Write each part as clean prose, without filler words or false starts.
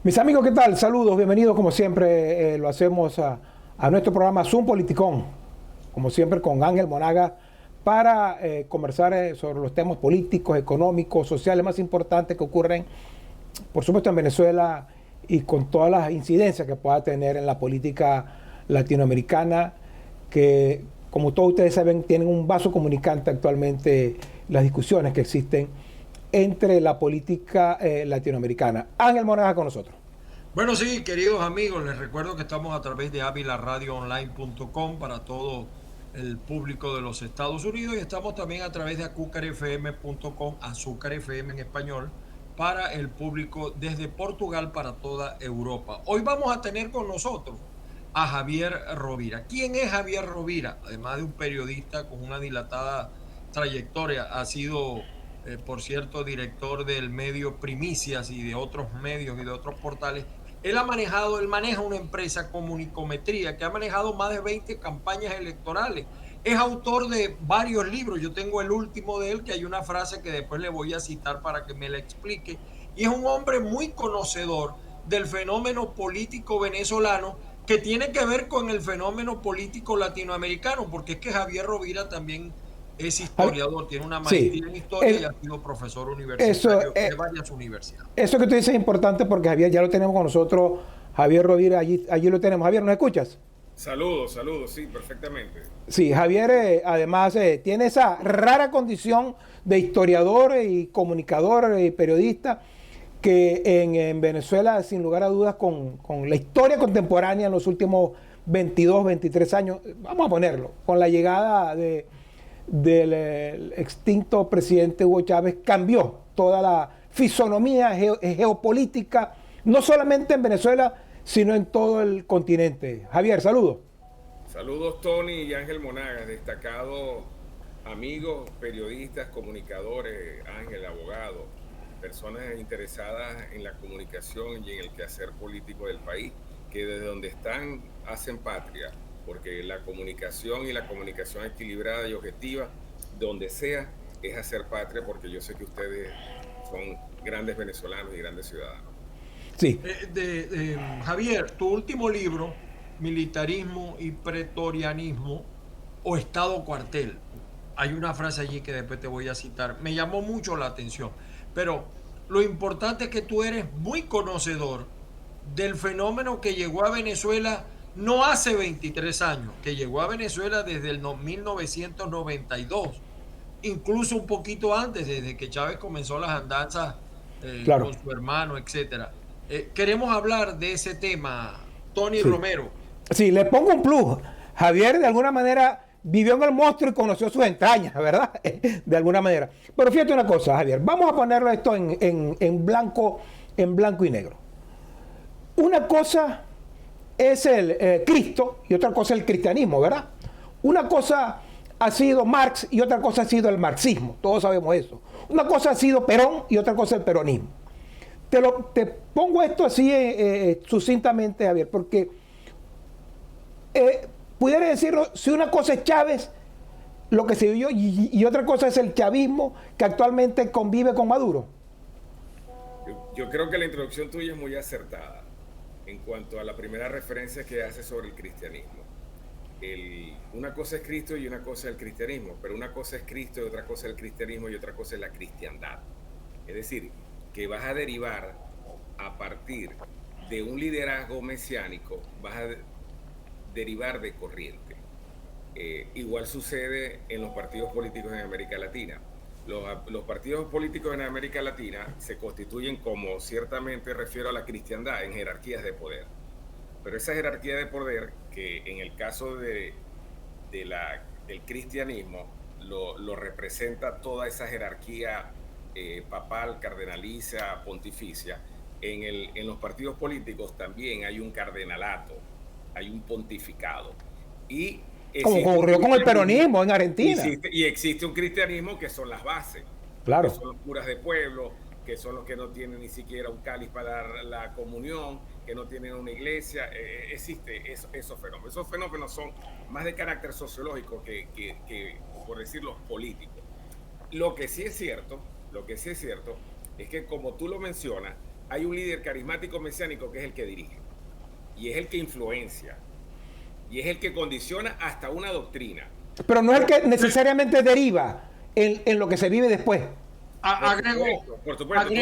Mis amigos, ¿qué tal? Saludos, bienvenidos como siempre, lo hacemos a nuestro programa Zoom Politicón, como siempre con Ángel Monaga, para conversar sobre los temas políticos, económicos, sociales más importantes que ocurren, por supuesto, en Venezuela y con todas las incidencias que pueda tener en la política latinoamericana, que, como todos ustedes saben, tienen un vaso comunicante actualmente las discusiones que existen entre la política latinoamericana. Ángel Monaga con nosotros. Bueno, sí, queridos amigos, les recuerdo que estamos a través de avilaradioonline.com para todo el público de los Estados Unidos y estamos también a través de azucarfm.com, Azúcar FM en español, para el público desde Portugal para toda Europa. Hoy vamos a tener con nosotros a Javier Rovira. ¿Quién es Javier Rovira? Además de un periodista con una dilatada trayectoria, ha sido... por cierto, director del medio Primicias y de otros medios y de otros portales. Él maneja una empresa Comunicometría que ha manejado más de 20 campañas electorales. Es autor de varios libros. Yo tengo el último de él, que hay una frase que después le voy a citar para que me la explique. Y es un hombre muy conocedor del fenómeno político venezolano que tiene que ver con el fenómeno político latinoamericano, porque es que Javier Rovira también es historiador, tiene una maestría en historia y ha sido profesor universitario de varias universidades. Eso que tú dices es importante porque Javier ya lo tenemos con nosotros. Javier Rovira, allí lo tenemos. Javier, ¿nos escuchas? Saludos, sí, perfectamente. Sí, Javier además tiene esa rara condición de historiador y comunicador y periodista que en Venezuela, sin lugar a dudas, con la historia contemporánea en los últimos 22, 23 años, vamos a ponerlo, con la llegada del extinto presidente Hugo Chávez, cambió toda la fisonomía geopolítica, no solamente en Venezuela, sino en todo el continente. Javier, saludos. Saludos, Tony y Ángel Monaga, destacados amigos, periodistas, comunicadores, Ángel, abogado, personas interesadas en la comunicación y en el quehacer político del país, que desde donde están hacen patria, porque la comunicación y la comunicación equilibrada y objetiva, donde sea, es hacer patria, porque yo sé que ustedes son grandes venezolanos y grandes ciudadanos. Sí. Javier, tu último libro, Militarismo y Pretorianismo o Estado Cuartel, hay una frase allí que después te voy a citar, me llamó mucho la atención, pero lo importante es que tú eres muy conocedor del fenómeno que llegó a Venezuela no hace 23 años, que llegó a Venezuela desde el 1992, incluso un poquito antes, desde que Chávez comenzó las andanzas claro, con su hermano, etc. Queremos hablar de ese tema, Tony Romero. Sí, le pongo un plus. Javier, de alguna manera, vivió en el monstruo y conoció sus entrañas, ¿verdad? De alguna manera. Pero fíjate una cosa, Javier, vamos a ponerlo esto en blanco y negro. Una cosa es el Cristo y otra cosa el cristianismo, ¿verdad? Una cosa ha sido Marx y otra cosa ha sido el marxismo, todos sabemos eso. Una cosa ha sido Perón y otra cosa el peronismo. Te pongo esto así sucintamente, Javier, porque pudiera decirlo, si una cosa es Chávez, lo que se vivió, y otra cosa es el chavismo que actualmente convive con Maduro. Yo creo que la introducción tuya es muy acertada en cuanto a la primera referencia que hace sobre el cristianismo. Una cosa es Cristo y una cosa es el cristianismo, pero una cosa es Cristo y otra cosa es el cristianismo y otra cosa es la cristiandad. Es decir, que vas a derivar a partir de un liderazgo mesiánico, vas a derivar de corriente. Igual sucede en los partidos políticos en América Latina. Los partidos políticos en América Latina se constituyen, como ciertamente refiero a la cristiandad, en jerarquías de poder. Pero esa jerarquía de poder, que en el caso del cristianismo lo representa toda esa jerarquía papal, cardenalicia, pontificia, en los partidos políticos también hay un cardenalato, hay un pontificado. Y como ocurrió con el peronismo en Argentina. Y existe un cristianismo que son las bases, claro, que son los curas de pueblo, que son los que no tienen ni siquiera un cáliz para dar la comunión, que no tienen una iglesia. Existe esos fenómenos. Esos fenómenos son más de carácter sociológico que, por decirlo, político. Lo que sí es cierto es que, como tú lo mencionas, hay un líder carismático mesiánico que es el que dirige, y es el que influencia, y es el que condiciona hasta una doctrina. Pero no es el que necesariamente deriva en lo que se vive después. Por supuesto,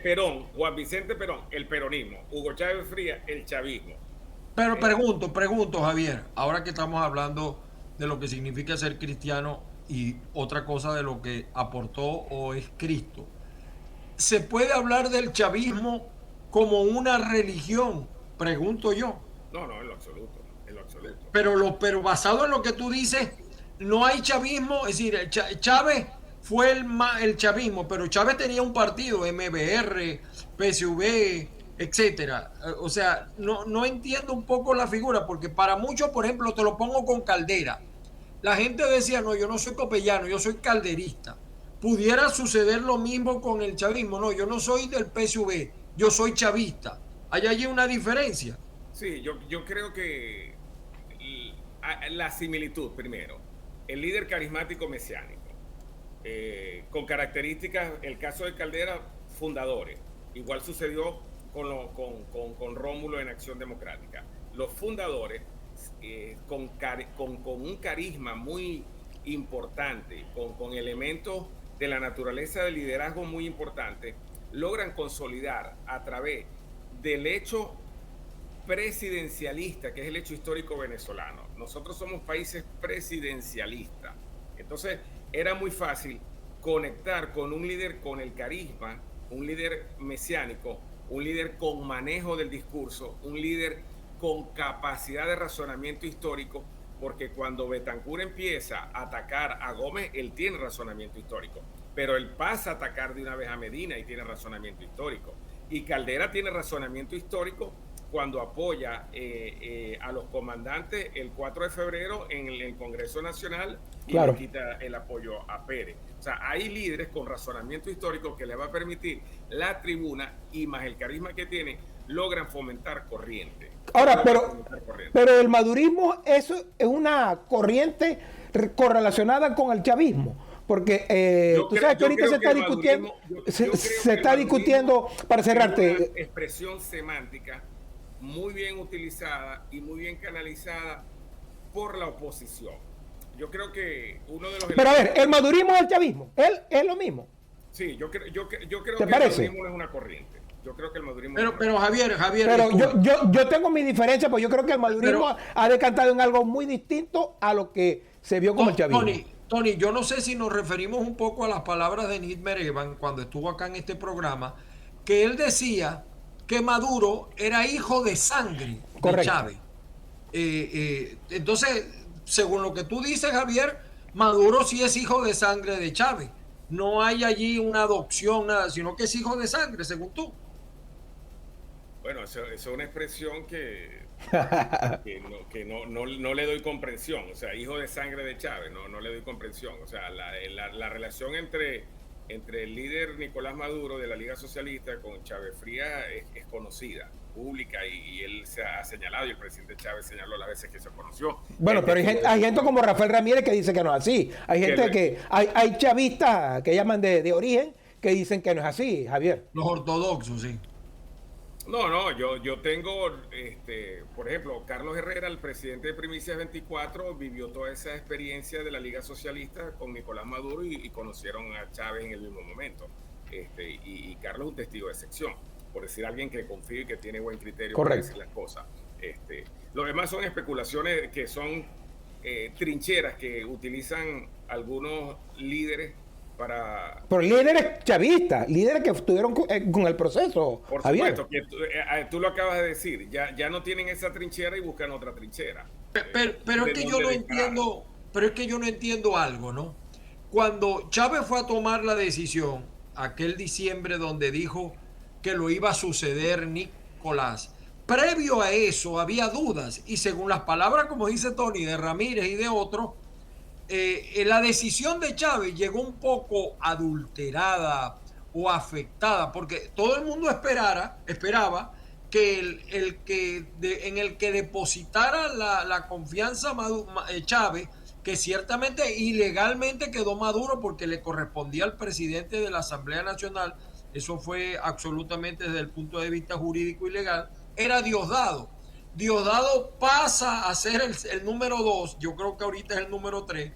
Perón, Juan Vicente Perón, el peronismo, Hugo Chávez Frías, el chavismo. Pero pregunto, Javier, ahora que estamos hablando de lo que significa ser cristiano y otra cosa de lo que aportó o es Cristo, ¿se puede hablar del chavismo como una religión? Pregunto yo. No, en lo absoluto. Pero basado en lo que tú dices, no hay chavismo. Es decir, Chávez fue el chavismo, pero Chávez tenía un partido, MBR, PSV, etcétera. O sea, no entiendo un poco la figura, porque para muchos, por ejemplo, te lo pongo con Caldera. La gente decía, no, yo no soy copellano, yo soy calderista. Pudiera suceder lo mismo con el chavismo. No, yo no soy del PSV, yo soy chavista. ¿Hay allí una diferencia? Sí, yo creo que la similitud, primero, el líder carismático mesiánico, con características, el caso de Caldera, fundadores. Igual sucedió con Rómulo en Acción Democrática. Los fundadores, con un carisma muy importante, con elementos de la naturaleza del liderazgo muy importante, logran consolidar a través del hecho presidencialista, que es el hecho histórico venezolano. Nosotros somos países presidencialistas. Entonces, era muy fácil conectar con un líder con el carisma, un líder mesiánico, un líder con manejo del discurso, un líder con capacidad de razonamiento histórico, porque cuando Betancur empieza a atacar a Gómez, él tiene razonamiento histórico, pero él pasa a atacar de una vez a Medina y tiene razonamiento histórico. Y Caldera tiene razonamiento histórico cuando apoya a los comandantes el 4 de febrero en el Congreso Nacional y le quita el apoyo a Pérez. O sea, hay líderes con razonamiento histórico que le va a permitir la tribuna, y más el carisma que tiene, logran fomentar corriente. Ahora, pero el madurismo, eso es una corriente correlacionada con el chavismo. Porque tú sabes que ahorita se está discutiendo, para cerrarte. Una expresión semántica muy bien utilizada y muy bien canalizada por la oposición. Yo creo que uno de los... Pero a ver, el madurismo es el chavismo, es lo mismo. Sí, yo creo que el madurismo es una corriente. Yo creo que el madurismo... Pero Javier... Pero yo tengo mi diferencia, pues yo creo que el madurismo ha decantado en algo muy distinto a lo que se vio como el chavismo. Tony, yo no sé si nos referimos un poco a las palabras de Nitmer Evan cuando estuvo acá en este programa, que él decía que Maduro era hijo de sangre de Chávez. Entonces, según lo que tú dices, Javier, Maduro sí es hijo de sangre de Chávez. No hay allí una adopción, nada, sino que es hijo de sangre, según tú. Bueno, eso es una expresión que no le doy comprensión. O sea, hijo de sangre de Chávez, no le doy comprensión. O sea, la relación entre el líder Nicolás Maduro de la Liga Socialista con Chávez Frías es conocida, pública, y él se ha señalado, y el presidente Chávez señaló las veces que se conoció. Bueno, pero hay gente como Rafael Ramírez que dice que no es así. Hay gente hay chavistas que llaman de origen que dicen que no es así, Javier. Los ortodoxos, sí. No, yo tengo, por ejemplo, Carlos Herrera, el presidente de Primicias 24, vivió toda esa experiencia de la Liga Socialista con Nicolás Maduro y conocieron a Chávez en el mismo momento. Y Carlos es un testigo de excepción, por decir alguien que confía y que tiene buen criterio para decir las cosas. Lo demás son especulaciones que son trincheras que utilizan algunos líderes para... Pero líderes chavistas, líderes que estuvieron con el proceso. Por supuesto, que tú lo acabas de decir, ya no tienen esa trinchera y buscan otra trinchera. Pero es que yo no entiendo, algo, ¿no? Cuando Chávez fue a tomar la decisión, aquel diciembre donde dijo que lo iba a suceder Nicolás, previo a eso había dudas, y según las palabras, como dice Tony, de Ramírez y de otros, la decisión de Chávez llegó un poco adulterada o afectada, porque todo el mundo esperaba que en el que depositara la confianza Chávez, que ciertamente ilegalmente quedó Maduro porque le correspondía al presidente de la Asamblea Nacional, eso fue absolutamente desde el punto de vista jurídico ilegal, era Diosdado. Diosdado pasa a ser el número 2, yo creo que ahorita es el número 3,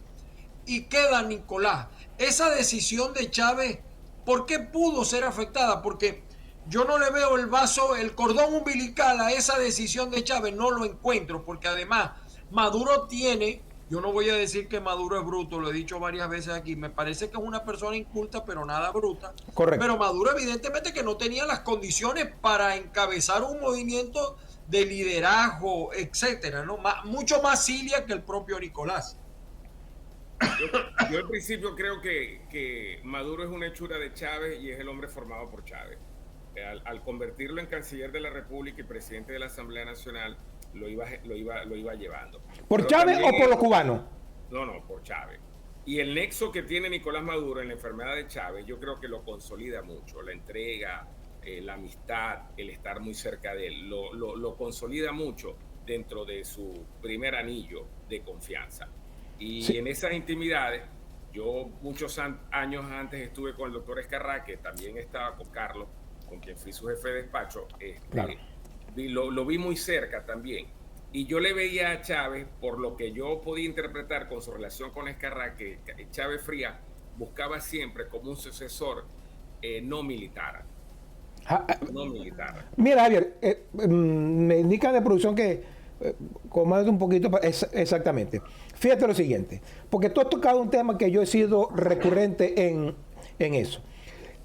y queda Nicolás. Esa decisión de Chávez, ¿por qué pudo ser afectada? Porque yo no le veo el vaso, el cordón umbilical a esa decisión de Chávez, no lo encuentro, porque además Maduro tiene, yo no voy a decir que Maduro es bruto, lo he dicho varias veces aquí, me parece que es una persona inculta, pero nada bruta. Correcto. Pero Maduro evidentemente que no tenía las condiciones para encabezar un movimiento de liderazgo, etcétera, ¿no? Mucho más Cilia que el propio Nicolás. Yo en principio creo que Maduro es una hechura de Chávez y es el hombre formado por Chávez. Al convertirlo en canciller de la República y presidente de la Asamblea Nacional, lo iba llevando. ¿Por Chávez o por los cubanos? No, por Chávez. Y el nexo que tiene Nicolás Maduro en la enfermedad de Chávez, yo creo que lo consolida mucho. La entrega, la amistad, el estar muy cerca de él, lo consolida mucho dentro de su primer anillo de confianza. Y sí, en esas intimidades, yo muchos años antes estuve con el doctor Escarrá, que también estaba con Carlos, con quien fui su jefe de despacho. Claro. Lo vi muy cerca también. Y yo le veía a Chávez, por lo que yo podía interpretar con su relación con Escarrá, que Chávez Frías buscaba siempre como un sucesor no militar. No militar. Mira, Javier, me indica de producción que comando un poquito, exactamente. Fíjate lo siguiente, porque tú has tocado un tema que yo he sido recurrente en eso.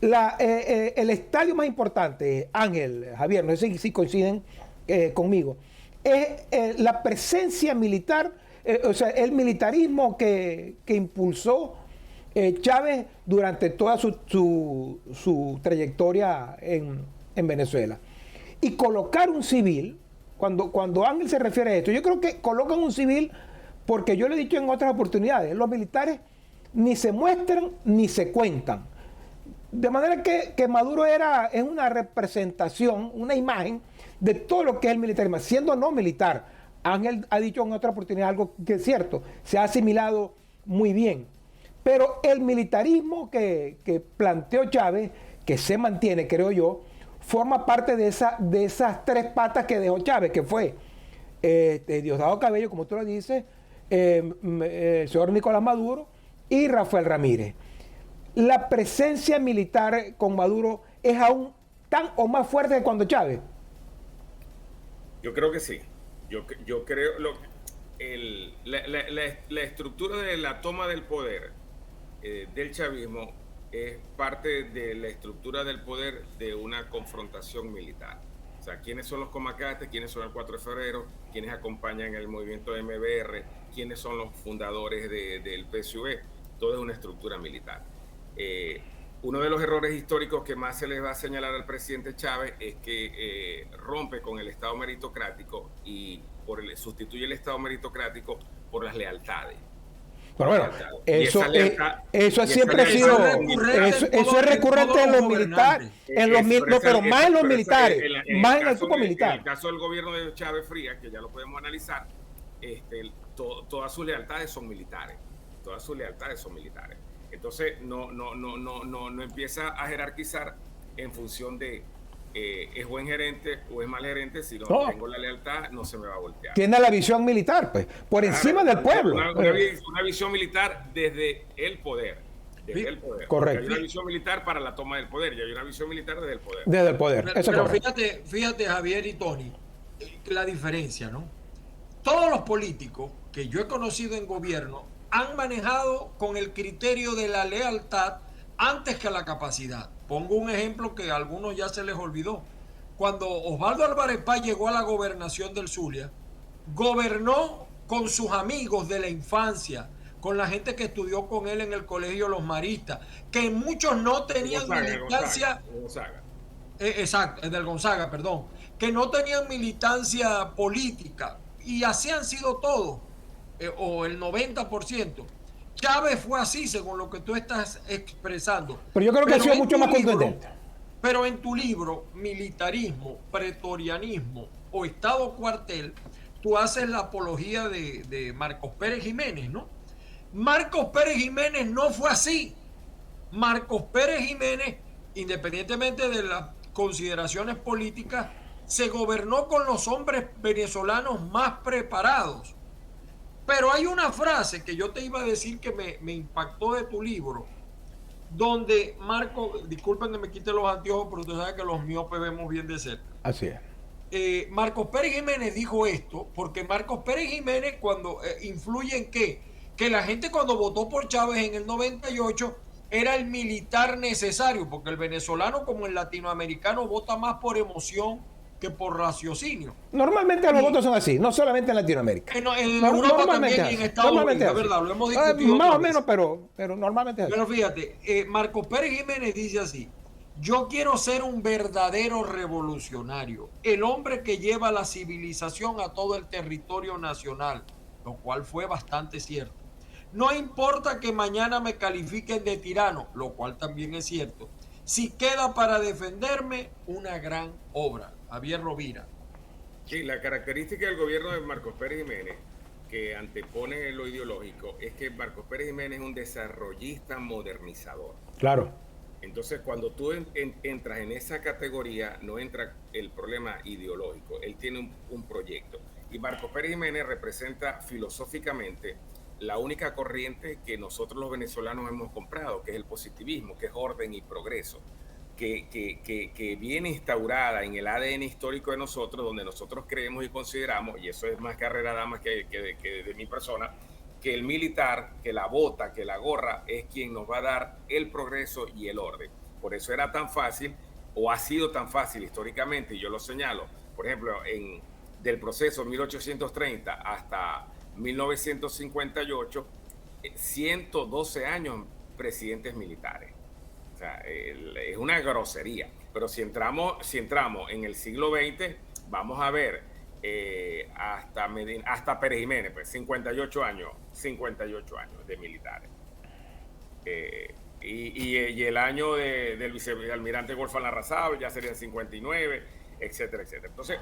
El estadio más importante, Ángel, Javier, no sé si coinciden conmigo, es la presencia militar, o sea, el militarismo que impulsó Chávez durante toda su trayectoria en Venezuela. Y colocar un civil, cuando Ángel se refiere a esto, yo creo que colocan un civil porque yo lo he dicho en otras oportunidades, los militares ni se muestran ni se cuentan. De manera que Maduro es una representación, una imagen de todo lo que es el militarismo, siendo no militar. Ángel ha dicho en otra oportunidad algo que es cierto, se ha asimilado muy bien. Pero el militarismo que planteó Chávez, que se mantiene, creo yo, forma parte de esas tres patas que dejó Chávez, que fue Diosdado Cabello, como tú lo dices, el señor Nicolás Maduro y Rafael Ramírez. ¿La presencia militar con Maduro es aún tan o más fuerte que cuando Chávez? Yo creo que sí. Yo creo la estructura de la toma del poder del chavismo es parte de la estructura del poder de una confrontación militar. O sea, ¿quiénes son los comacates? ¿Quiénes son el 4 de febrero? ¿Quiénes acompañan el movimiento de MBR? ¿Quiénes son los fundadores del PSUV? Todo es una estructura militar. Uno de los errores históricos que más se les va a señalar al presidente Chávez es que rompe con el Estado meritocrático y sustituye el Estado meritocrático por las lealtades. Pero bueno, eso siempre ha sido, eso es recurrente en los militares, pero más en los militares, más en el grupo militar. En el caso del gobierno de Chávez Frías, que ya lo podemos analizar, todas sus lealtades son militares, Entonces no empieza a jerarquizar en función de es buen gerente o es mal gerente. Si no tengo la lealtad, no se me va a voltear. Tiene la visión militar, pues, por encima del pueblo. Una visión militar desde el poder. Correcto. Hay una visión militar para la toma del poder y hay una visión militar desde el poder. Desde el poder. Pero fíjate, Javier y Tony, la diferencia, ¿no? Todos los políticos que yo he conocido en gobierno han manejado con el criterio de la lealtad antes que la capacidad. Pongo un ejemplo que a algunos ya se les olvidó. Cuando Osvaldo Álvarez Paz llegó a la gobernación del Zulia, gobernó con sus amigos de la infancia, con la gente que estudió con él en el colegio Los Maristas, que muchos no tenían militancia. Exacto, del Gonzaga, perdón. Que no tenían militancia política. Y así han sido todos, o el 90%. Chávez fue así, según lo que tú estás expresando. Pero yo creo que ha sido mucho más contundente. Pero en tu libro, Militarismo, Pretorianismo o Estado Cuartel, tú haces la apología de Marcos Pérez Jiménez, ¿no? Marcos Pérez Jiménez no fue así. Marcos Pérez Jiménez, independientemente de las consideraciones políticas, se gobernó con los hombres venezolanos más preparados. Pero hay una frase que yo te iba a decir que me impactó de tu libro, donde Marco, disculpen que me quite los anteojos, pero tú sabes que los miopes vemos bien de cerca. Así es. Marcos Pérez Jiménez dijo esto, porque Marcos Pérez Jiménez cuando influye en qué, que la gente cuando votó por Chávez en el 98 era el militar necesario, porque el venezolano como el latinoamericano vota más por emoción que por raciocinio. Normalmente los votos son así, no solamente en Latinoamérica. En Europa también y en Estados Unidos, ¿verdad? Lo hemos discutido más o menos, pero normalmente es así. Pero fíjate, Marcos Pérez Jiménez dice así: yo quiero ser un verdadero revolucionario, el hombre que lleva la civilización a todo el territorio nacional, lo cual fue bastante cierto. No importa que mañana me califiquen de tirano, lo cual también es cierto. Si queda para defenderme, una gran obra. Javier Rovira. Sí, la característica del gobierno de Marcos Pérez Jiménez, que antepone lo ideológico, es que Marcos Pérez Jiménez es un desarrollista modernizador. Claro. Entonces, cuando tú entras en esa categoría, no entra el problema ideológico. Él tiene un proyecto. Y Marcos Pérez Jiménez representa filosóficamente la única corriente que nosotros los venezolanos hemos comprado, que es el positivismo, que es orden y progreso, que viene instaurada en el ADN histórico de nosotros, donde nosotros creemos y consideramos, y eso es más carrera dama que de mi persona, que el militar, que la bota, que la gorra, es quien nos va a dar el progreso y el orden. Por eso era tan fácil, o ha sido tan fácil históricamente, y yo lo señalo, por ejemplo, del proceso 1830 hasta 1958, 112 años presidentes militares. O sea, es una grosería. Pero si entramos en el siglo XX, vamos a ver hasta Pérez Jiménez, pues 58 años de militares. Y el año del vicealmirante Wolfgang Larrazábal ya serían 59, etcétera, etcétera. Entonces,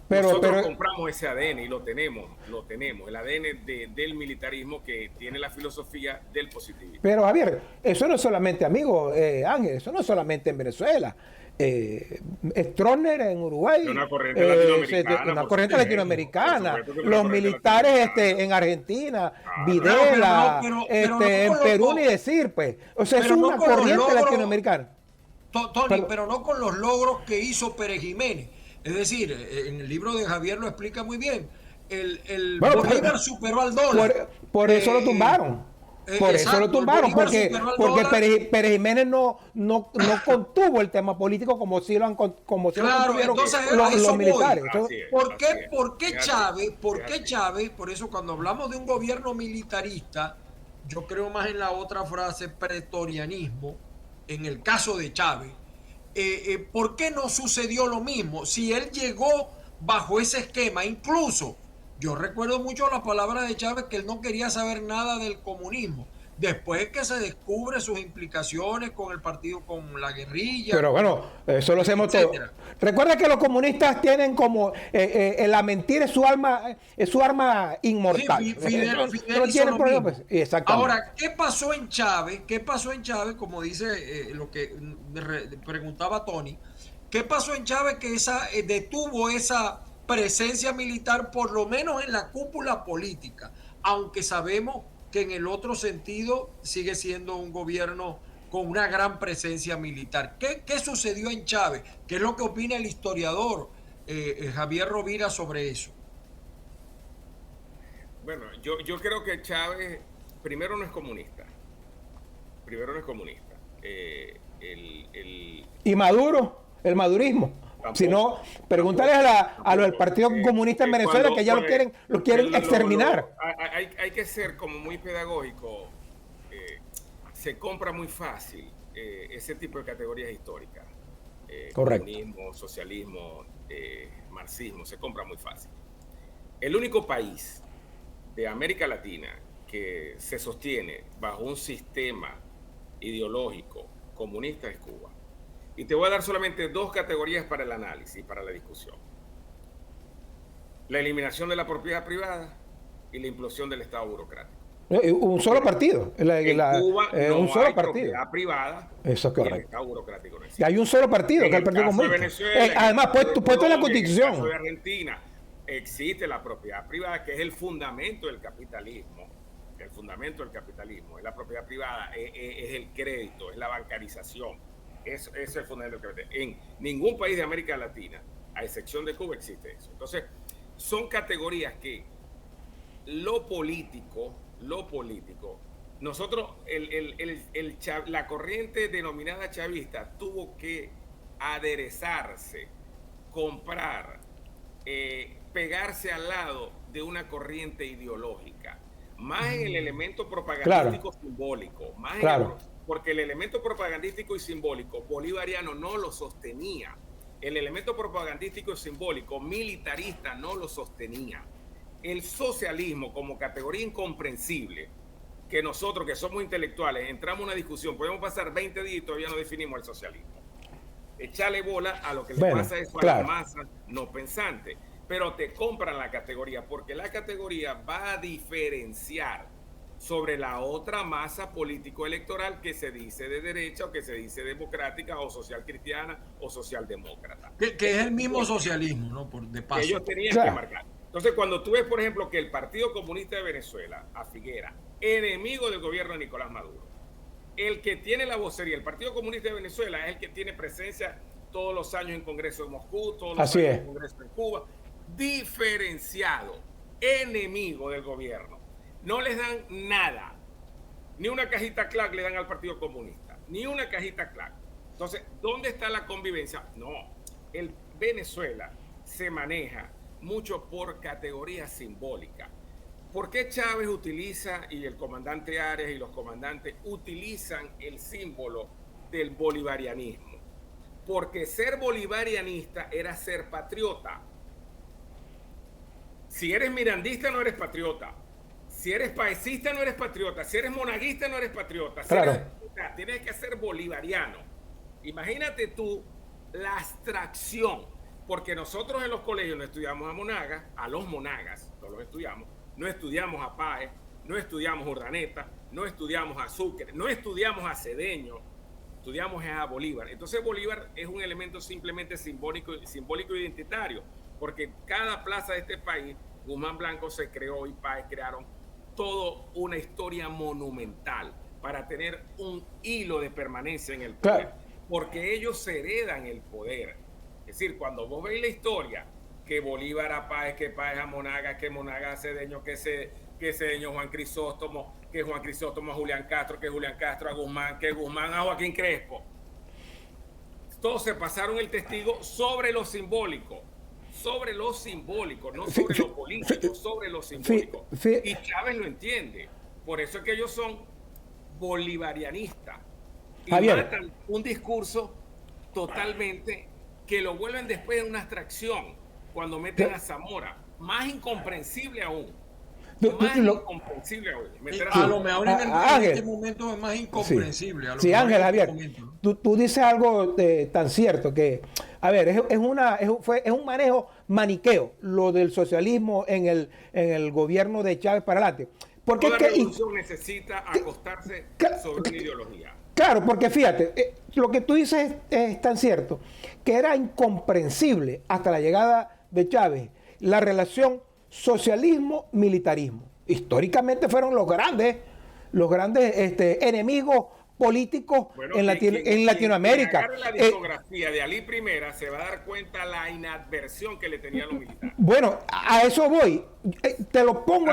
nosotros compramos ese ADN y lo tenemos, el ADN del militarismo que tiene la filosofía del positivismo. Pero Javier, eso no es solamente, amigo Ángel, eso no es solamente en Venezuela. Stroessner en Uruguay, una corriente latinoamericana, los militares en Argentina, Videla, en Perú ni decir, pues, o sea, es una corriente latinoamericana. Tony, pero no con los logros que hizo Pérez Jiménez. Es decir, en el libro de Javier lo explica muy bien. El Bolívar superó al dólar. Por eso lo tumbaron. Por eso lo tumbaron, porque Pérez Jiménez no contuvo el tema político como si lo contuvieron los militares. ¿Por qué Chávez? Por eso cuando hablamos de un gobierno militarista, yo creo más en la otra frase, pretorianismo, en el caso de Chávez. ¿Por qué no sucedió lo mismo? Si él llegó bajo ese esquema, incluso yo recuerdo mucho las palabras de Chávez, que él no quería saber nada del comunismo. Después que se descubre sus implicaciones con el partido, con la guerrilla. Pero bueno, eso lo hacemos todo. Recuerda que los comunistas tienen como la mentira es su arma inmortal. Sí, Fidel no tienen problema, pues. Exactamente. Ahora, ¿qué pasó en Chávez? Como dice lo que preguntaba Tony. ¿Qué pasó en Chávez que detuvo esa presencia militar, por lo menos en la cúpula política, aunque sabemos que en el otro sentido sigue siendo un gobierno con una gran presencia militar? ¿Qué sucedió en Chávez? ¿Qué es lo que opina el historiador Javier Rovira sobre eso? Bueno, yo creo que Chávez primero no es comunista. ¿Y Maduro? El madurismo. Tampoco, si no, pregúntale a los del Partido Comunista en Venezuela, que ya lo quieren exterminar. Hay que ser como muy pedagógico. Se compra muy fácil ese tipo de categorías históricas. Correcto. Comunismo, socialismo, marxismo, se compra muy fácil. El único país de América Latina que se sostiene bajo un sistema ideológico comunista es Cuba. Y te voy a dar solamente dos categorías para el análisis, para la discusión. La eliminación de la propiedad privada y la implosión del Estado burocrático. Un solo partido. En Cuba no un solo hay partido. propiedad privada. Eso es correcto. Y el Estado burocrático no Y existe. hay un solo partido, En que es el Partido caso de Comunista. Venezuela, Además, puesto en la En el Constitución. caso de Argentina, existe la propiedad privada, que es el fundamento del capitalismo. El fundamento del capitalismo es la propiedad privada, es el crédito, es la bancarización. Eso es el fundamento del capitalismo. En ningún país de América Latina, a excepción de Cuba, existe eso. Entonces, son categorías que lo político, nosotros, la corriente denominada chavista tuvo que aderezarse, comprar, pegarse al lado de una corriente ideológica, más en el elemento propagandístico simbólico, más porque el elemento propagandístico y simbólico bolivariano no lo sostenía. El elemento propagandístico y simbólico militarista no lo sostenía. El socialismo como categoría incomprensible, que nosotros que somos intelectuales entramos en una discusión, podemos pasar 20 días y todavía no definimos el socialismo. Echarle bola a lo que le pasa eso a la masa no pensante, pero te compran la categoría porque la categoría va a diferenciar sobre la otra masa político-electoral que se dice de derecha o que se dice democrática o social cristiana o socialdemócrata. Que es el mismo socialismo, ¿no? De paso. Que ellos tenían que marcar. Entonces, cuando tú ves, por ejemplo, que el Partido Comunista de Venezuela, a Figuera, enemigo del gobierno de Nicolás Maduro, el que tiene la vocería, el Partido Comunista de Venezuela es el que tiene presencia todos los años en Congreso de Moscú, todos los años en Congreso en Cuba, diferenciado, enemigo del gobierno. No les dan nada, ni una cajita CLAC le dan al Partido Comunista, ni una cajita CLAC. Entonces, ¿dónde está la convivencia? No, el Venezuela se maneja mucho por categoría simbólica. ¿Por qué Chávez utiliza, y el comandante Arias y los comandantes utilizan el símbolo del bolivarianismo? Porque ser bolivarianista era ser patriota. Si eres mirandista no eres patriota. Si eres paecista no eres patriota. Si eres monaguista no eres patriota. Tienes que ser bolivariano. Imagínate tú la abstracción. Porque nosotros en los colegios no estudiamos a monagas, a los monagas, no los estudiamos. No estudiamos a Páez, no estudiamos a Urdaneta, no estudiamos a Sucre, no estudiamos a Cedeño, estudiamos a Bolívar. Entonces Bolívar es un elemento simplemente simbólico identitario, porque cada plaza de este país, Guzmán Blanco se creó y Páez crearon toda una historia monumental para tener un hilo de permanencia en el poder, porque ellos heredan el poder. Es decir, cuando vos veis la historia, que Bolívar a Páez, que Páez a Monagas, que Monagas a Cedeño, que Cedeño a Juan Crisóstomo, que Juan Crisóstomo a Julián Castro, que Julián Castro a Guzmán, que Guzmán a Joaquín Crespo. Todos se pasaron el testigo sobre lo simbólico, no sobre lo político, sobre lo simbólico. Y Chávez lo entiende. Por eso es que ellos son bolivarianistas. Y matan un discurso totalmente que lo vuelven después en una abstracción. Cuando meten a Zamora, más incomprensible aún. Incomprensible aún. A lo mejor en este momento es más incomprensible. Sí, Ángel, Javier, tú dices algo tan cierto que, a ver, es un manejo maniqueo lo del socialismo en el gobierno de Chávez para adelante. Porque toda revolución necesita acostarse sobre una ideología. Claro, porque fíjate, lo que tú dices es tan cierto, que era incomprensible hasta la llegada de Chávez la relación socialismo-militarismo. Históricamente fueron los grandes enemigos políticos en Latinoamérica. La discografía de Ali I se va a dar cuenta la inadversión que le tenía a los militares. Bueno, a eso voy. Te lo pongo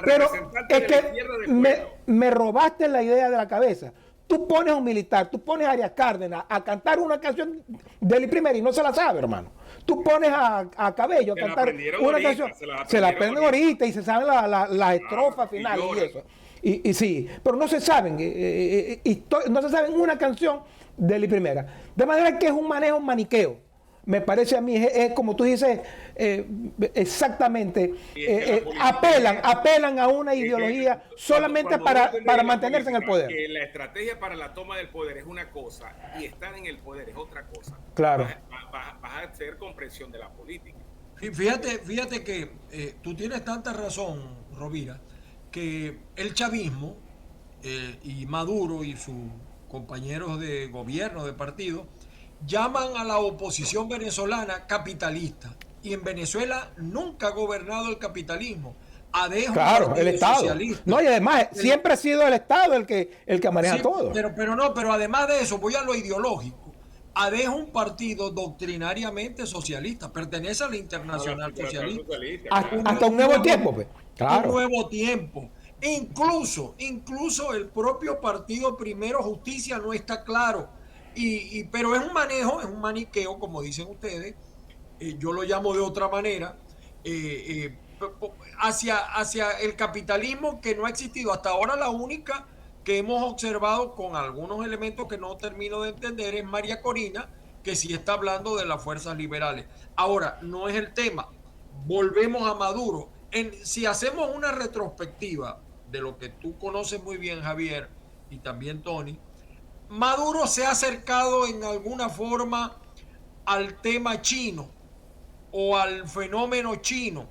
pero es que me robaste la idea de la cabeza. Tú pones a un militar, tú pones a Arias Cárdenas a cantar una canción de Ali I y no se la sabe, hermano. Tú pones a Cabello a cantar una canción, se la aprenden ahorita y se saben las estrofas finales y eso. Y sí, pero no se saben, no se saben una canción de Ali I. De manera que es un manejo maniqueo. me parece a mí, es como tú dices, exactamente, apelan a una ideología solamente para mantenerse en el poder. Que la estrategia para la toma del poder es una cosa y estar en el poder es otra cosa. Claro. Vas a hacer comprensión de la política. Fíjate que tú tienes tanta razón, Rovira, que el chavismo y Maduro y sus compañeros de gobierno, de partido, llaman a la oposición venezolana capitalista. Y en Venezuela nunca ha gobernado el capitalismo. Claro, el Estado. Socialista. No, y además siempre ha sido el Estado el que maneja todo. Pero además de eso, voy a lo ideológico. AD es un partido doctrinariamente socialista, pertenece a la Internacional Socialista. Hasta un nuevo tiempo, pues. Claro. Un nuevo tiempo. Incluso el propio partido Primero Justicia no está claro. Pero es un manejo, es un maniqueo, como dicen ustedes. Yo lo llamo de otra manera. Hacia el capitalismo que no ha existido hasta ahora. La única que hemos observado con algunos elementos que no termino de entender es María Corina, que sí está hablando de las fuerzas liberales. Ahora, no es el tema. Volvemos a Maduro. Si hacemos una retrospectiva de lo que tú conoces muy bien, Javier, y también Tony, Maduro se ha acercado en alguna forma al tema chino o al fenómeno chino.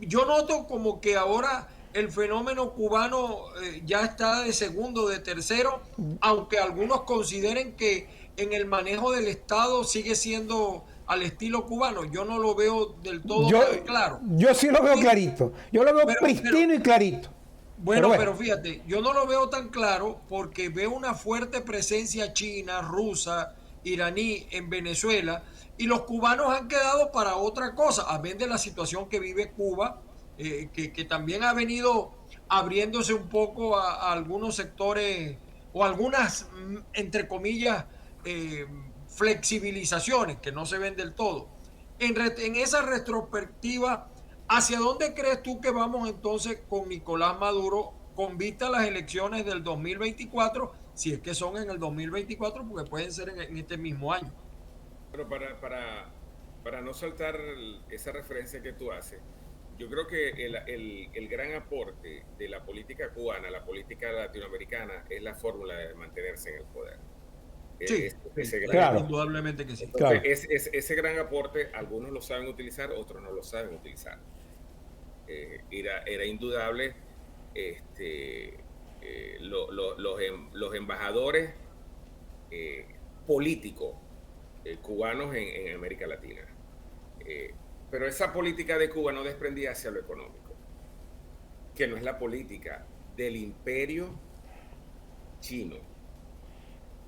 Yo noto como que ahora el fenómeno cubano ya está de segundo, de tercero, aunque algunos consideren que en el manejo del Estado sigue siendo al estilo cubano. Yo no lo veo del todo tan claro. Yo sí lo veo clarito. Yo lo veo pristino y clarito. Bueno, pero fíjate, yo no lo veo tan claro porque veo una fuerte presencia china, rusa, iraní en Venezuela, y los cubanos han quedado para otra cosa, a ver de la situación que vive Cuba, que también ha venido abriéndose un poco a algunos sectores o algunas, entre comillas, flexibilizaciones que no se ven del todo. En esa retrospectiva, ¿hacia dónde crees tú que vamos entonces con Nicolás Maduro con vista a las elecciones del 2024, si es que son en el 2024, porque pueden ser en este mismo año? Pero para no saltar esa referencia que tú haces, yo creo que el gran aporte de la política cubana, la política latinoamericana, es la fórmula de mantenerse en el poder. Sí, claro. Indudablemente que sí. Entonces, claro. Ese gran aporte, algunos lo saben utilizar, otros no lo saben utilizar. Era indudable los embajadores políticos cubanos en América Latina. Pero esa política de Cuba no desprendía hacia lo económico, que no es la política del imperio chino,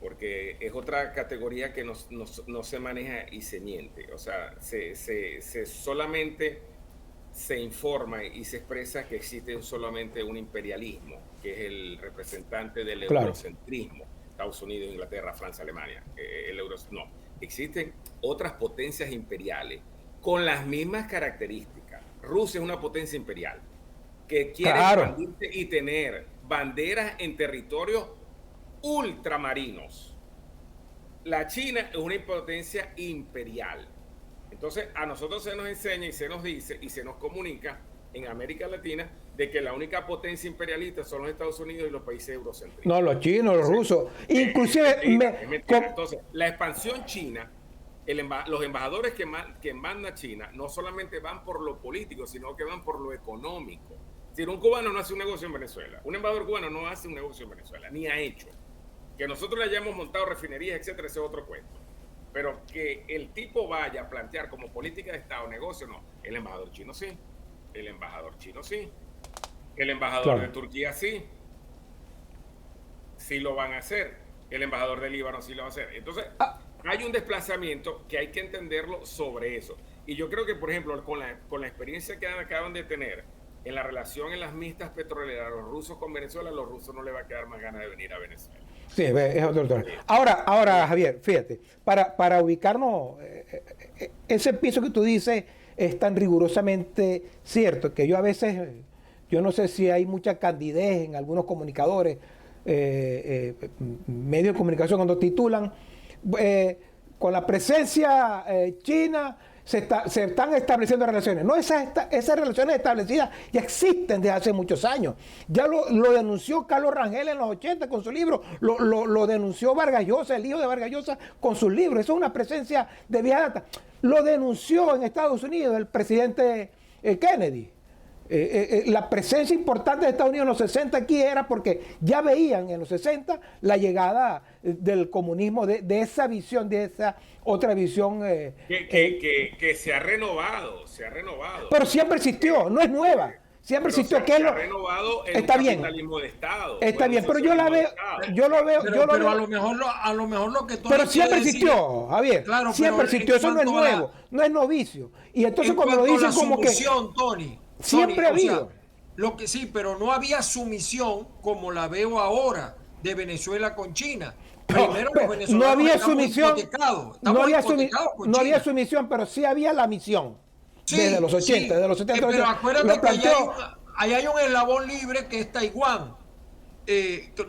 porque es otra categoría que no se maneja y se miente. O sea, solamente se informa y se expresa que existe solamente un imperialismo, que es el representante del eurocentrismo, Estados Unidos, Inglaterra, Francia, Alemania. No, existen otras potencias imperiales con las mismas características. Rusia es una potencia imperial que quiere expandirse y tener banderas en territorios ultramarinos. La China es una potencia imperial. Entonces, a nosotros se nos enseña y se nos dice y se nos comunica en América Latina de que la única potencia imperialista son los Estados Unidos y los países eurocentristas. No, los chinos, los rusos. Inclusive... Entonces, la expansión china, los embajadores que manda China no solamente van por lo político, sino que van por lo económico. Es decir, un cubano no hace un negocio en Venezuela. Un embajador cubano no hace un negocio en Venezuela, ni ha hecho. Que nosotros le hayamos montado refinerías, etcétera, ese es otro cuento. Pero que el tipo vaya a plantear como política de Estado negocio, no. El embajador chino sí. El embajador chino sí. El embajador de Turquía sí. Sí lo van a hacer. El embajador de Líbano sí lo va a hacer. Entonces, hay un desplazamiento que hay que entenderlo sobre eso. Y yo creo que, por ejemplo, con la experiencia que acaban de tener en la relación en las mixtas petroleras, los rusos con Venezuela, a los rusos no les va a quedar más ganas de venir a Venezuela. Sí, es otro tema. Ahora, Javier, fíjate, para ubicarnos, ese piso que tú dices es tan rigurosamente cierto que yo a veces, yo no sé si hay mucha candidez en algunos comunicadores, medios de comunicación cuando titulan, con la presencia china se están estableciendo relaciones. No, esas relaciones establecidas ya existen desde hace muchos años. Ya lo denunció Carlos Rangel en los 80 con su libro, lo denunció Vargas Llosa, el hijo de Vargas Llosa, con su libro. Eso es una presencia de vieja data. Lo denunció en Estados Unidos el presidente Kennedy. La presencia importante de Estados Unidos en los 60 aquí era porque ya veían en los 60 la llegada del comunismo, de esa visión, de esa otra visión. Que se ha renovado, Pero siempre existió, no es nueva. Siempre existió. Se ha renovado en está un bien, capitalismo de Estado. está bien, pero yo lo veo. Pero a lo mejor lo que pero siempre existió, Javier. Claro, siempre existió, eso no es nuevo, no es novicio. Y entonces cuando lo dicen como que siempre ha habido. Lo que sí, pero no había sumisión como la veo ahora de Venezuela con China. Primero los venezolanos no había sumisión, no había sumisión, pero sí había la misión. Sí, desde los 80, sí, desde los 70. Pero acuérdate que ahí hay un eslabón libre que es Taiwán.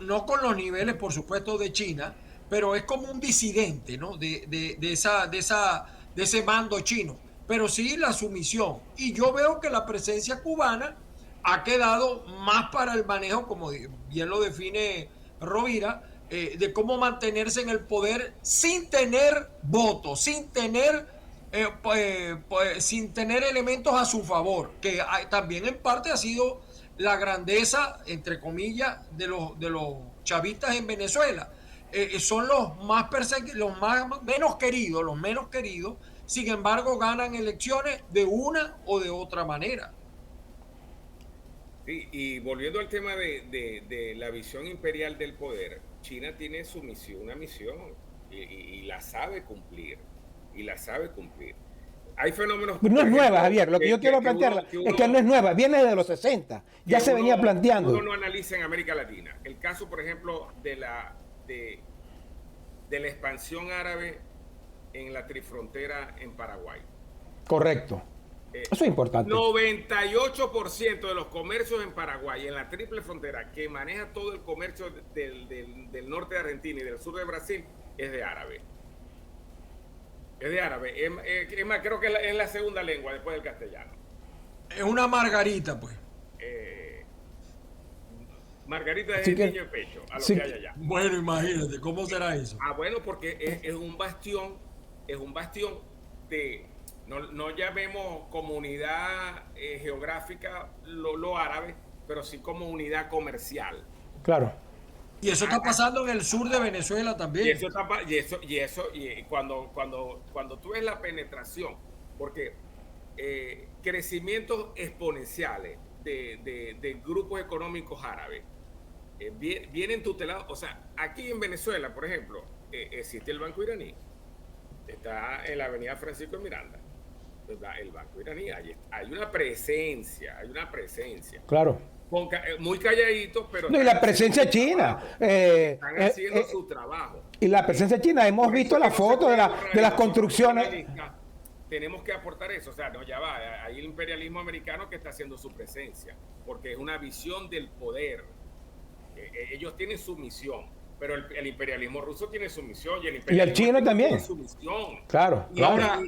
No con los niveles, por supuesto, de China, pero es como un disidente, ¿no? de ese mando chino. Pero sí la sumisión. Y yo veo que la presencia cubana ha quedado más para el manejo, como bien lo define Rovira, de cómo mantenerse en el poder sin tener votos, sin tener elementos a su favor, que también en parte ha sido la grandeza, entre comillas, de los chavistas en Venezuela. Son los menos queridos, sin embargo ganan elecciones de una o de otra manera. Sí, y volviendo al tema de la visión imperial del poder, China tiene una misión y la sabe cumplir. Hay fenómenos... No es nueva, Javier. Lo que yo quiero plantear es que no es nueva. Viene de los 60. Ya se venía planteando. Uno no analiza en América Latina. El caso, por ejemplo, de la expansión árabe en la trifrontera en Paraguay. Correcto. Eso es importante. 98% de los comercios en Paraguay, en la triple frontera, que maneja todo el comercio del norte de Argentina y del sur de Brasil, es de árabe. Es más, creo que es la segunda lengua después del castellano. Es una margarita, pues. Margarita es el niño de pecho, a lo que hay allá. Bueno, imagínate, ¿cómo será eso? Bueno, porque es un bastión de... No llamemos comunidad geográfica lo árabe, pero sí como unidad comercial. Claro. Y eso está pasando en el sur de Venezuela también. Y cuando tú ves la penetración, porque crecimientos exponenciales de grupos económicos árabes vienen tutelados. O sea, aquí en Venezuela, por ejemplo, existe el Banco Iraní. Está en la avenida Francisco Miranda. El Banco Iraní, hay una presencia. Claro. Muy calladito, pero... No, y la presencia china. Están haciendo su trabajo. Y la presencia china, hemos visto las fotos de las construcciones. Tenemos que aportar eso, o sea, no, ya va, hay el imperialismo americano que está haciendo su presencia, porque es una visión del poder. Ellos tienen su misión, pero el imperialismo ruso tiene su misión y el chino también tiene su misión. Claro. Y ahora,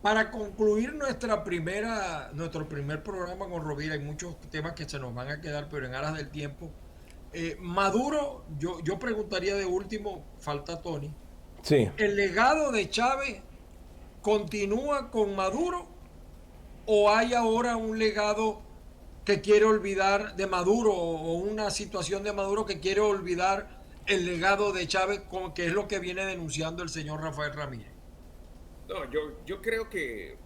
para concluir nuestro primer programa con Rovira, hay muchos temas que se nos van a quedar, pero en aras del tiempo. Maduro, yo preguntaría de último, falta Tony. Sí. ¿El legado de Chávez continúa con Maduro o hay ahora un legado que quiere olvidar de Maduro o una situación de Maduro que quiere olvidar el legado de Chávez, que es lo que viene denunciando el señor Rafael Ramírez? No, yo creo que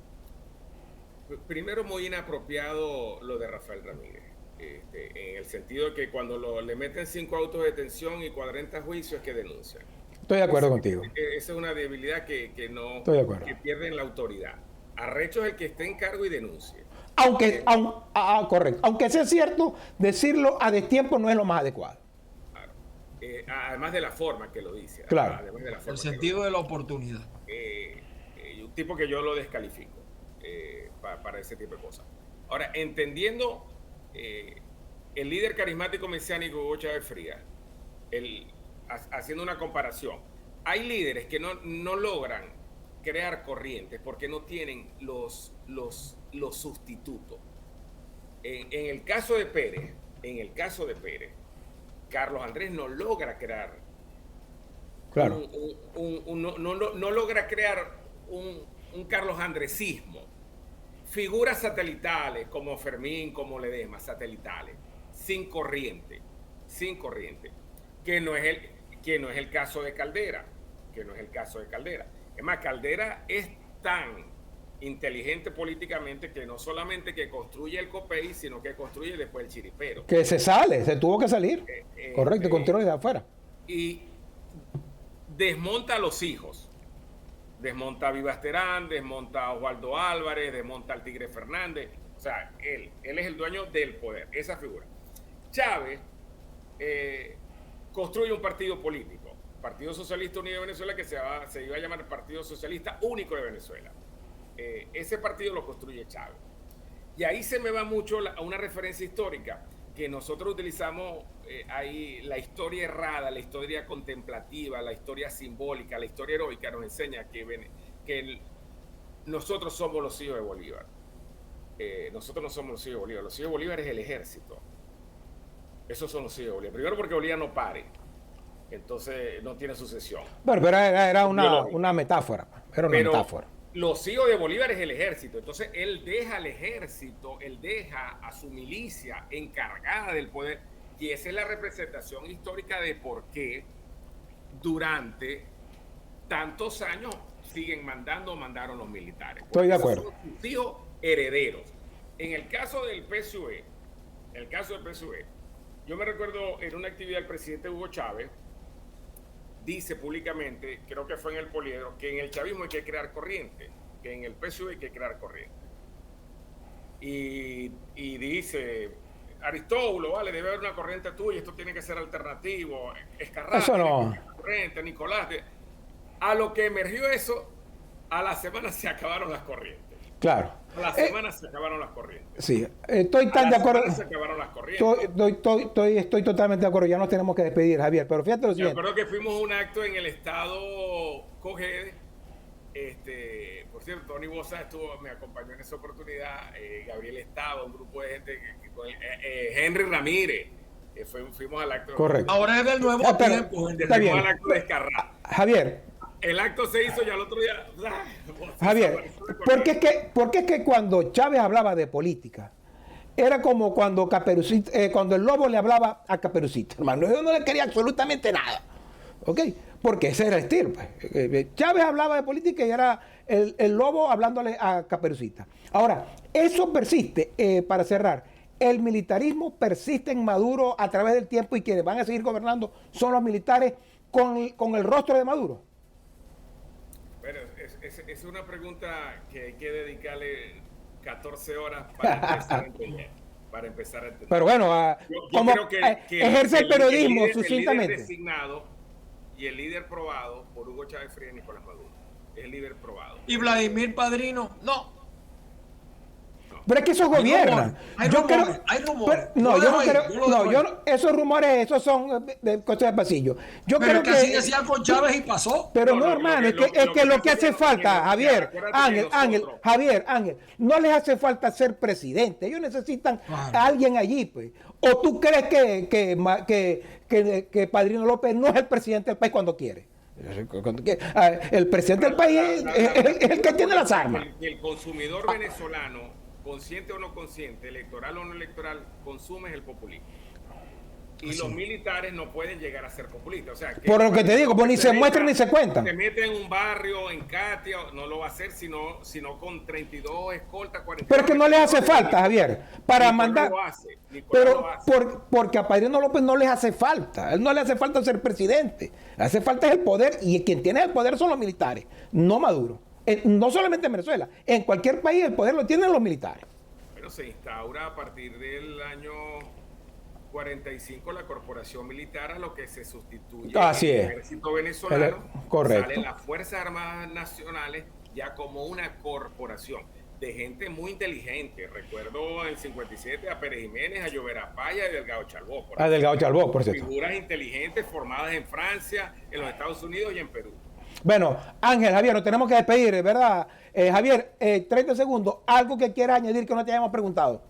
primero muy inapropiado lo de Rafael Ramírez, en el sentido de que cuando le meten 5 autos de detención y 40 juicios que denuncian. Estoy de acuerdo contigo. Esa es una debilidad que no, estoy de acuerdo, que pierden la autoridad. Arrecho es el que esté en cargo y denuncie. Correcto. Aunque sea cierto, decirlo a destiempo no es lo más adecuado. Claro. Además de la forma que lo dice. Claro. Además de la forma el sentido de la oportunidad. Un tipo que yo lo descalifico para ese tipo de cosas. Ahora, entendiendo el líder carismático mesiánico Hugo Chávez Frías, haciendo una comparación, hay líderes que no logran crear corrientes porque no tienen los sustitutos. En el caso de Pérez, Carlos Andrés no logra crear, claro, no logra crear un Carlos Andresismo. Figuras satelitales como Fermín, como Ledesma, satelitales, sin corriente, que no es el caso de Caldera, Es más, Caldera es tan inteligente políticamente que no solamente que construye el COPEI, sino que construye después el chiripero. Que se tuvo que salir. Correcto, continuó desde afuera. Y desmonta a los hijos. Desmonta a Vivas Terán, desmonta a Osvaldo Álvarez, desmonta al Tigre Fernández. O sea, él es el dueño del poder, esa figura. Chávez construye un partido político, Partido Socialista Unido de Venezuela, que se iba a llamar Partido Socialista Único de Venezuela. Ese partido lo construye Chávez. Y ahí se me va mucho a una referencia histórica, que nosotros utilizamos ahí la historia errada, la historia contemplativa, la historia simbólica, la historia heroica nos enseña que nosotros somos los hijos de Bolívar. Nosotros no somos los hijos de Bolívar. Los hijos de Bolívar es el ejército. Esos son los hijos de Bolívar. Primero porque Bolívar no pare. Entonces no tiene sucesión. Bueno, pero era una metáfora. Era una metáfora. Los hijos de Bolívar es el ejército. Entonces él deja al ejército, él deja a su milicia encargada del poder. Y esa es la representación histórica de por qué durante tantos años mandaron los militares. Estoy de acuerdo. Son sus hijos herederos. En el caso del PSUV, yo me recuerdo en una actividad del presidente Hugo Chávez, dice públicamente, creo que fue en el Poliedro, que en el chavismo hay que crear corriente, que en el PSUV hay que crear corriente. Y dice, Aristóbulo, vale, debe haber una corriente tuya, esto tiene que ser alternativo, Escarrá, eso no. Corriente, Nicolás. A lo que emergió eso, a la semana se acabaron las corrientes. Claro. A la semana se acabaron las corrientes. Sí, estoy tan de acuerdo. Se acabaron las corrientes. Estoy totalmente de acuerdo. Ya nos tenemos que despedir, Javier. Pero fíjate lo siguiente. Yo creo que fuimos a un acto en el estado Cogede. Por cierto, Tony Bosa me acompañó en esa oportunidad. Gabriel Estado, un grupo de gente. Henry Ramírez. Fuimos al acto. Correcto. Ahora es del nuevo tiempo. Está bien. Al acto de Escarrá. Javier. El acto se hizo ya el otro día. Javier, ¿por qué es que cuando Chávez hablaba de política, era como cuando cuando el lobo le hablaba a Caperucita, hermano? Yo no le quería absolutamente nada. ¿Ok? Porque ese era el estilo. Pues. Chávez hablaba de política y era el lobo hablándole a Caperucita. Ahora, eso persiste, para cerrar. El militarismo persiste en Maduro a través del tiempo y quienes van a seguir gobernando son los militares con el rostro de Maduro. Bueno, es una pregunta que hay que dedicarle 14 horas para empezar a entender. Pero bueno, yo creo que ejerce el periodismo sucintamente. El líder designado y el líder probado por Hugo Chávez Frías y Nicolás Maduro. Es el líder probado. ¿Y Vladimir Padrino? No. Pero es que esos gobiernan. Hay rumores. Esos rumores, esos son cosas de pasillo. Yo pero creo que así decían con Chávez y pasó. Pero no, hermano, es que lo que hace falta, Javier, Ángel, no les hace falta ser presidente. Ellos necesitan a alguien allí, pues. ¿O tú crees que Padrino López no es el presidente del país cuando quiere? El presidente del país es el que tiene las armas. El consumidor venezolano, consciente o no consciente, electoral o no electoral, consume el populismo. Y los militares no pueden llegar a ser populistas. O sea, por lo que te digo, pues ni se muestran ni se cuentan. Se mete en un barrio, en Katia, no lo va a hacer sino con 32 escoltas, 40. Pero es que no les hace falta, Javier, para mandar. Pero porque a Padrino López no les hace falta. A él no le hace falta ser presidente. Le hace falta el poder, y quien tiene el poder son los militares, no Maduro. No solamente en Venezuela, en cualquier país el poder lo tienen los militares. Pero se instaura a partir del año 45 la corporación militar, a lo que se sustituye el ejército venezolano. Correcto. Salen las Fuerzas Armadas Nacionales ya como una corporación. de gente muy inteligente. Recuerdo en 57 a Pérez Jiménez, a Llovera Paya y Delgado Chalbó. Delgado Chalbó, por cierto. Figuras inteligentes formadas en Francia, en los Estados Unidos y en Perú. Bueno, Ángel, Javier, nos tenemos que despedir, ¿verdad? Javier, 30 segundos, algo que quieras añadir que no te hayamos preguntado.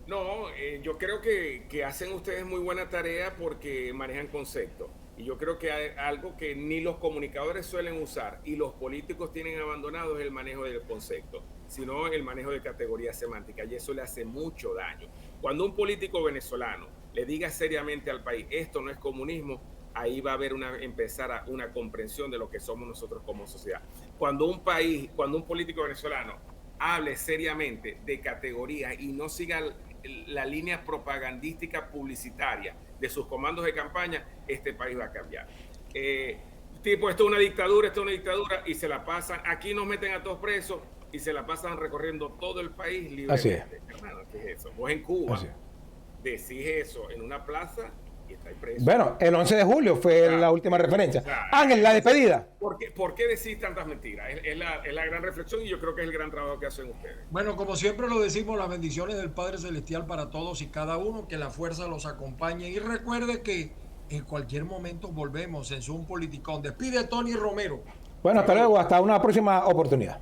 No, yo creo que hacen ustedes muy buena tarea porque manejan conceptos. Y yo creo que hay algo que ni los comunicadores suelen usar y los políticos tienen abandonado es el manejo del concepto, sino el manejo de categorías semánticas, y eso le hace mucho daño. Cuando un político venezolano le diga seriamente al país, esto no es comunismo, ahí va a haber empezar una comprensión de lo que somos nosotros como sociedad. Cuando un político venezolano hable seriamente de categorías y no siga la línea propagandística publicitaria de sus comandos de campaña, este país va a cambiar. Esto es una dictadura, y se la pasan, aquí nos meten a todos presos y se la pasan recorriendo todo el país libremente. Así es. Hermano, ¿qué es eso? Vos en Cuba decís eso en una plaza y estáis preso. Bueno, el 11 de julio fue la última referencia. Ángel, la despedida. ¿Por qué decís tantas mentiras? Es la gran reflexión, y yo creo que es el gran trabajo que hacen ustedes. Bueno, como siempre lo decimos, las bendiciones del Padre Celestial para todos y cada uno, que la fuerza los acompañe, y recuerde que en cualquier momento volvemos en Zoom Politicón. Despide Tony Romero. Bueno, hasta luego, hasta una próxima oportunidad.